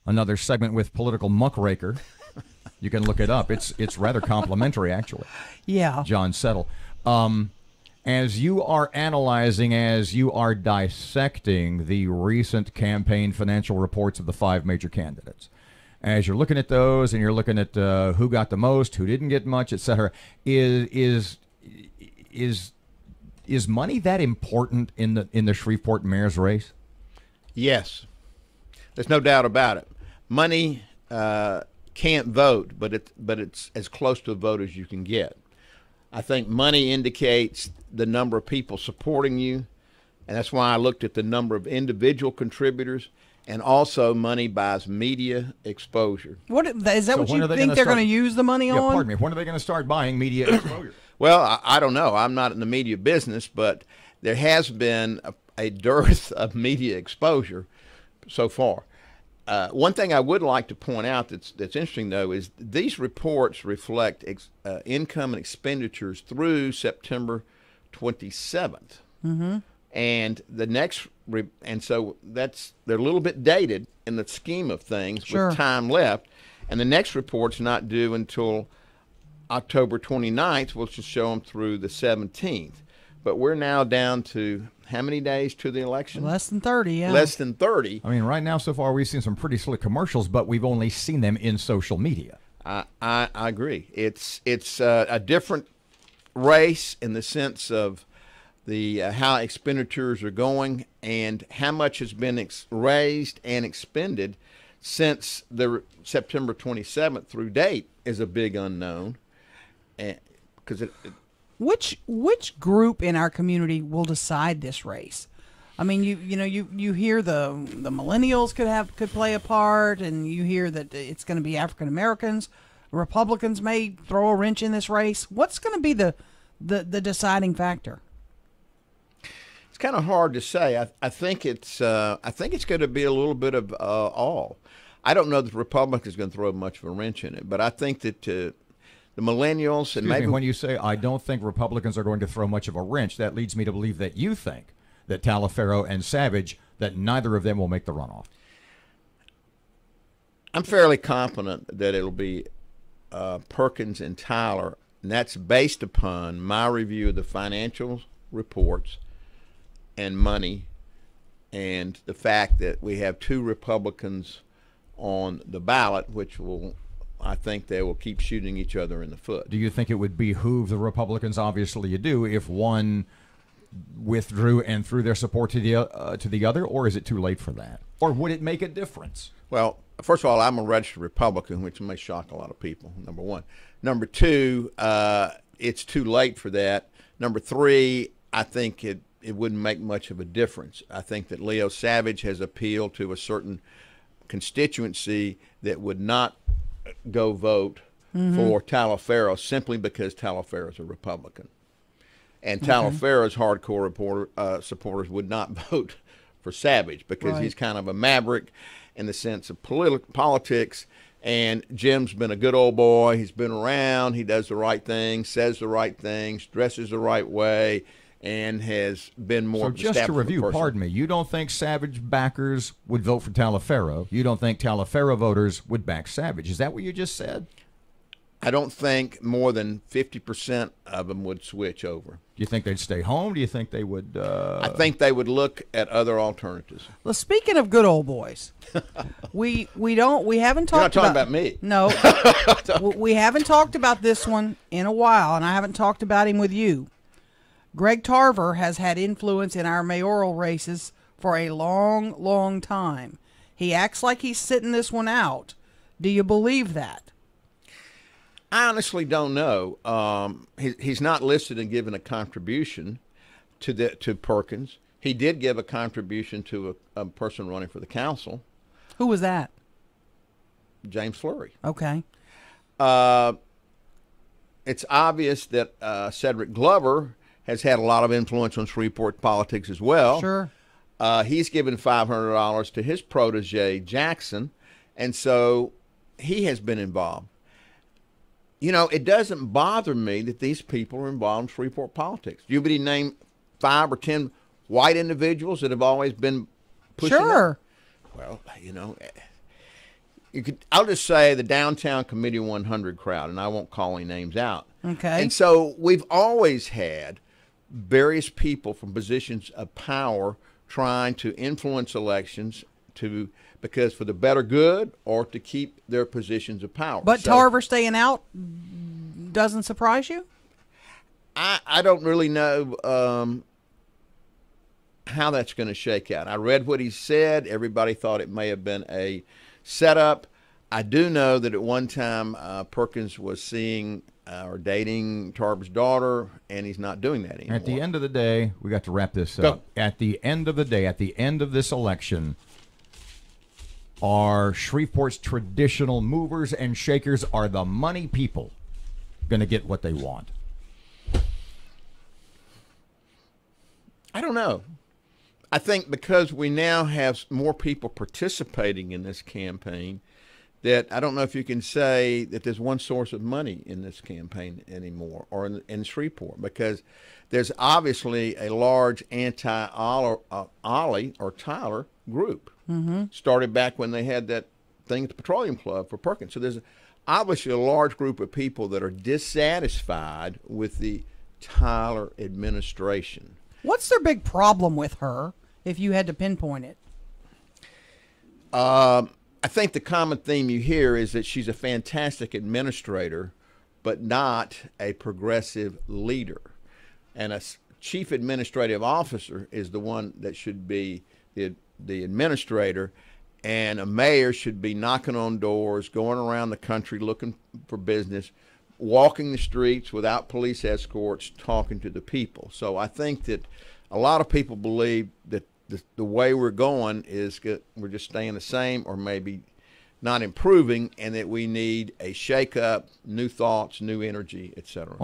another segment with political muckraker. You can look it up. It's rather complimentary, actually. Yeah. John Settle. As you are analyzing, as you are dissecting the recent campaign financial reports of the 5 major candidates, as you're looking at those and you're looking at who got the most, who didn't get much, et cetera, is money that important in the Shreveport mayor's race? Yes. There's no doubt about it. Money can't vote, but it's as close to a vote as you can get. I think money indicates the number of people supporting you, and that's why I looked at the number of individual contributors, and also money buys media exposure. What is that? So what when you are they think gonna they're start- going to use the money Yeah, on? pardon me. When are they going to start buying media exposure? Well, I don't know. I'm not in the media business, but there has been a dearth of media exposure so far. One thing I would like to point out that's interesting, though, is these reports reflect income and expenditures through September 27th. Mm-hmm. And the next, and so they're a little bit dated in the scheme of things Sure. with time left. And the next report's not due until October 29th, which will show them through the 17th. But we're now down to how many days to the election? Less than 30, yeah. Less than 30. I mean, right now, so far, we've seen some pretty slick commercials, but we've only seen them in social media. I agree. It's a different race in the sense of the how expenditures are going and how much has been raised and expended since the September 27th through date is a big unknown. Because Which group in our community will decide this race? I mean, you hear the millennials could play a part, and you hear that it's going to be African Americans. Republicans may throw a wrench in this race. What's going to be the deciding factor? It's kind of hard to say. I think it's going to be a little bit of all. I don't know that the Republicans are going to throw much of a wrench in it, but I think that the millennials and maybe when you say I don't think Republicans are going to throw much of a wrench, that leads me to believe that you think that Talaferro and Savage, that neither of them will make the runoff. I'm fairly confident that it'll be Perkins and Tyler, and that's based upon my review of the financial reports and money and the fact that we have 2 Republicans on the ballot, which I think they will keep shooting each other in the foot. Do you think it would behoove the Republicans, obviously you do, if one withdrew and threw their support to the other, or is it too late for that? Or would it make a difference? Well, first of all, I'm a registered Republican, which may shock a lot of people, number one. Number two, it's too late for that. Number three, I think it wouldn't make much of a difference. I think that Leo Savage has appealed to a certain constituency that would not go vote for Talaferro simply because Talaferro is a Republican. And Talaferro's hardcore supporters would not vote for Savage because he's kind of a maverick in the sense of politics. And Jim's been a good old boy. He's been around. He does the right things, says the right things, dresses the right way, and has been more of a just to review, person. pardon me, you don't think Savage backers would vote for Talaferro. You don't think Talaferro voters would back Savage. Is that what you just said? I don't think more than 50% of them would switch over. Do you think they'd stay home? Do you think they would? I think they would look at other alternatives. Well, speaking of good old boys, we haven't talked You're not talking about me. No, we haven't talked about this one in a while, and I haven't talked about him with you. Greg Tarver has had influence in our mayoral races for a long, long time. He acts like he's sitting this one out. Do you believe that? I honestly don't know. He's not listed and given a contribution to Perkins. He did give a contribution to a person running for the council. Who was that? James Fleury. Okay. It's obvious that Cedric Glover has had a lot of influence on Shreveport politics as well. Sure. He's given $500 to his protege, Jackson, and so he has been involved. You know, it doesn't bother me that these people are involved in Shreveport politics. You would name 5 or 10 white individuals that have always been pushing Sure. Well, you know, I'll just say the downtown Committee 100 crowd, and I won't call any names out. Okay. And so we've always had various people from positions of power trying to influence elections because for the better good or to keep their positions of power. But Tarver staying out doesn't surprise you? I don't really know how that's going to shake out. I read what he said. Everybody thought it may have been a setup. I do know that at one time Perkins was seeing or dating Tarver's daughter, and he's not doing that anymore. At the end of the day, we got to wrap this up. At the end of the day, at the end of this election, are Shreveport's traditional movers and shakers, are the money people going to get what they want? I don't know. I think because we now have more people participating in this campaign, that I don't know if you can say that there's one source of money in this campaign anymore, or in Shreveport, because there's obviously a large anti-Ollie or Tyler group. Started back when they had that thing at the Petroleum Club for Perkins. So there's obviously a large group of people that are dissatisfied with the Tyler administration. What's their big problem with her, if you had to pinpoint it? I think the common theme you hear is that she's a fantastic administrator, but not a progressive leader. And a chief administrative officer is the one that should be the administrator, and a mayor should be knocking on doors, going around the country looking for business, walking the streets without police escorts, talking to the people. So I think that a lot of people believe that the way we're going is we're just staying the same or maybe not improving, and that we need a shake-up, new thoughts, new energy, etc.